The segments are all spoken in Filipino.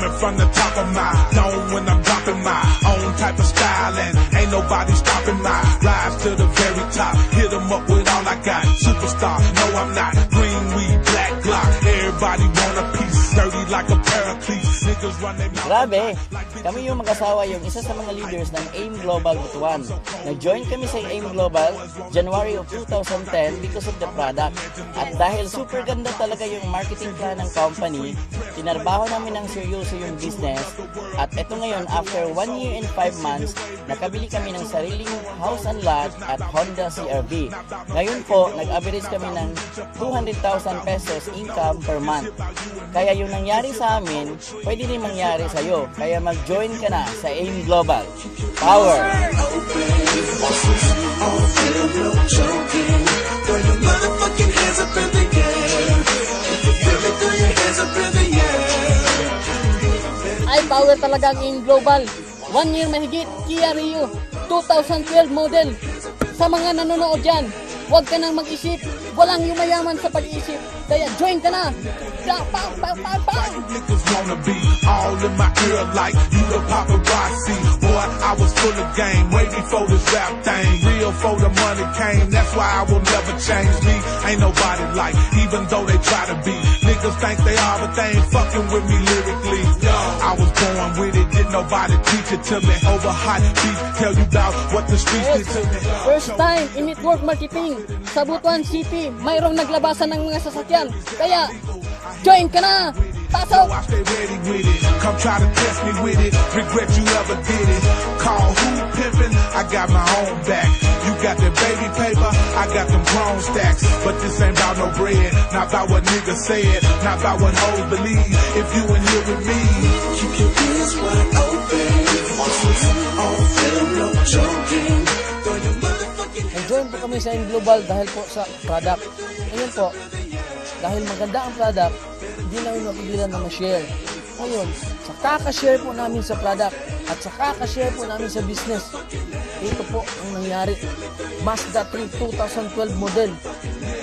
coming from the top of my dome when I'm dropping my own type of style, and ain't nobody stopping my rise to the very top. Hit 'em up with all I got. Superstar, no I'm not. Green weed, black Glock. Everybody want a piece, dirty like a paraclete. Niggas run their mouth. Grabe, kami yung mag-asawa yung isa sa mga leaders ng AIM Global Butuan. Nag-join kami sa AIM Global January of 2010 because of the product. At dahil super ganda talaga yung marketing plan ng company, tinarbaho namin ng seryoso yung business. At eto ngayon, after 1 year and 5 months, nakabili kami ng sariling house and lot at Honda CR-V. Ngayon po, nag-average kami ng 200,000 pesos income per month. Kaya yung nangyari sa amin, pwede rin mangyari sa'yo. Kaya mag-join ka na sa AIM Global. Power! Ay, power talaga ang AIM Global. 1 year mahigit, Kia Rio, 2012 model. Sa mga nanonood dyan, huwag ka nang mag-isip. Walang yumayaman sa pag-iisip. Kaya join ka na. Niggas wanna be all in my ear like you the paparazzi. Boy, I was full of game way before this rap thing. Real for the money came, that's why I will never change me. Ain't nobody like, even though they try to be. Niggas think they are, but they ain't fucking with me lyrically. I was born with it, didn't nobody teach it to me. Over hot beats, tell you about what the streets did to me. First time in network marketing sa Butuan City, mayroong naglabasan ng mga sasakyan. Kaya, join ka na! Pasok! I stay ready with it. Come try to test me with it. Regret you ever did it. Call who pimpin'? I got my own back. You got that baby paper, I got them grown stacks. But this ain't about no bread, not about what niggas said, not about what hoes believe. If you in here with me, keep your ears wide open. On film, no joking. Nag-join po kami sa AIM Global dahil po sa product. Ngayon po, dahil maganda ang product, hindi namin mapigilan na ma-share. Ngayon, sa kaka-share po namin sa product at sa kaka-share po namin sa business, ito po ang nangyari. Mazda 3 2012 model.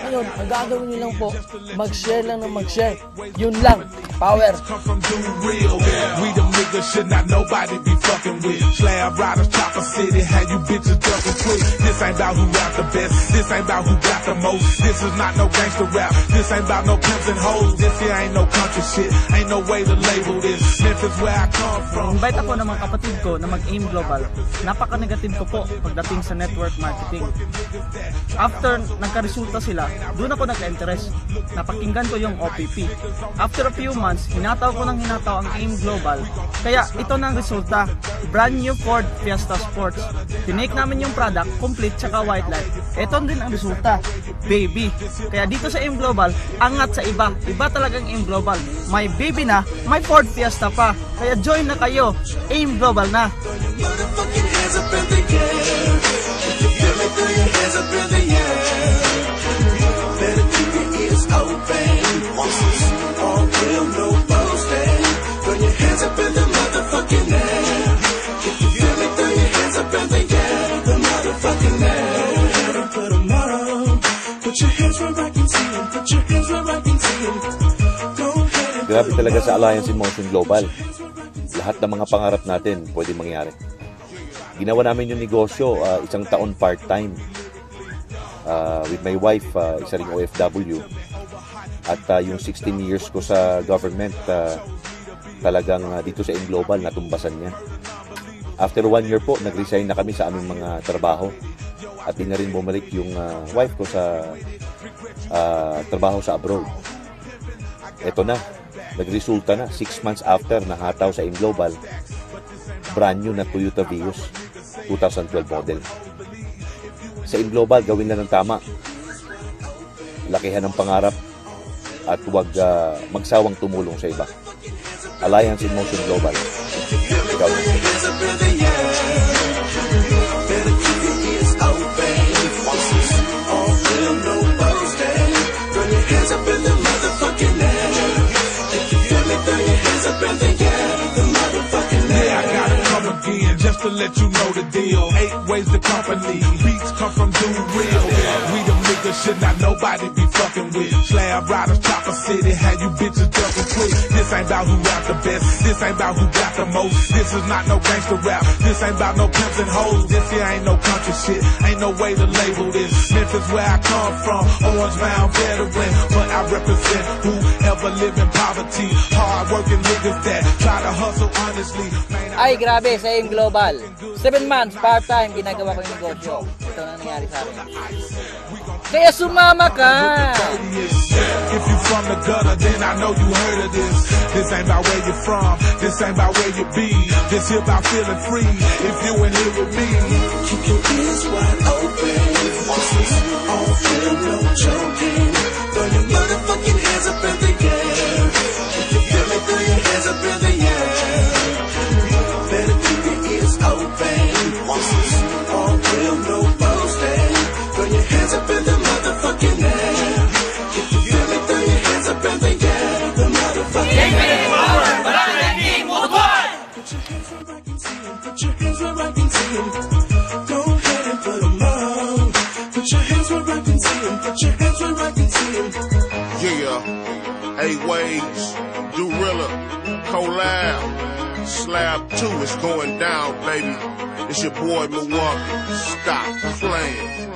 Ngayon, ang gagawin nyo lang po, mag-share lang ng mag-share. Yun lang. Power. We them niggas should not nobody be fucking with. Slab riders, chopper city, had you bitches jumping quick. This ain't about who rap the best. This ain't about who got the most. This is not no gangster rap. This ain't about no pimps and hoes. This here ain't no country shit. Ain't no way to label this. Memphis where I come from. Invite ako ng mga kapatid ko na mag-AIM Global. Napaka-negative ko po pagdating sa network marketing. After nagka-resulta sila, doon ako nagka-interest. Napakinggan ko yung OPP. After a few months, hinataw ko ng hinataw ang AIM Global. Kaya ito na ang resulta. Brand new Ford Fiesta Sports. Tinake namin yung product, complete tsaka white light. Ito din ang resulta. Baby. Kaya dito sa AIM Global, angat sa iba. Iba talagang AIM Global. May baby na, may Ford Fiesta pa. Kaya join na kayo. AIM Global na. Grabe talaga sa Alliance in Motion Global. Lahat ng mga pangarap natin pwede mangyari. Ginawa namin yung negosyo, isang taon part-time. With my wife, isa ring OFW. At yung 16 years ko sa government, talagang dito sa AIM Global, natumbasan niya. After 1 year po, nag-resign na kami sa aming mga trabaho. At di na rin bumalik yung wife ko sa trabaho sa abroad. Ito na, nagresulta na. 6 months after, nahataw sa AIM Global, brand new na Toyota Vios 2012 model. Sa AIM Global, gawin na ng tama. Lakihan ng pangarap at huwag magsawang tumulong sa iba. Alliance in Motion Global. Ikaw na. Just to let you know the deal. 8 ways the company. Beats come from Doom Real. We the niggas nigga should not nobody be fucking with. Slab riders, chopper city, had you bitches ducking quick. This ain't about who rap the best, this ain't about who got the most. This is not no gangster rap, this ain't about no pimps and hoes. This here ain't no country shit, ain't no way to label this. Memphis where I come from, Orange Mound veteran, but I represent whoever live in poverty. Hard working niggas that try to hustle honestly. Ay, grabe, sa AIM Global. 7 months, part-time, ginagawa ko yung negosyo. Ito na nangyari sa akin. Kaya sumama ka! If you from the gutter, then I know you heard of this. This ain't about where you from, this ain't about where you be. This here about feeling free, if you in here with me. Keep your ears wide open. This is all film, no joking. Throw your motherfucking hands up in the air. If you feel me, throw your hands up in the air. Better keep your ears open. This is all real, no boasting. Throw your hands up in the motherfucking air. If you feel me, throw your hands up in the air. The motherfucking air. Put your hands where I can see 'em. Go ahead and put 'em on. Put your hands where I can see 'em. Put your hands where I can see 'em. Yeah, 8 Ways, Dorilla, Collab, Slab 2 is going down, baby. It's your boy Milwaukee. Stop playing.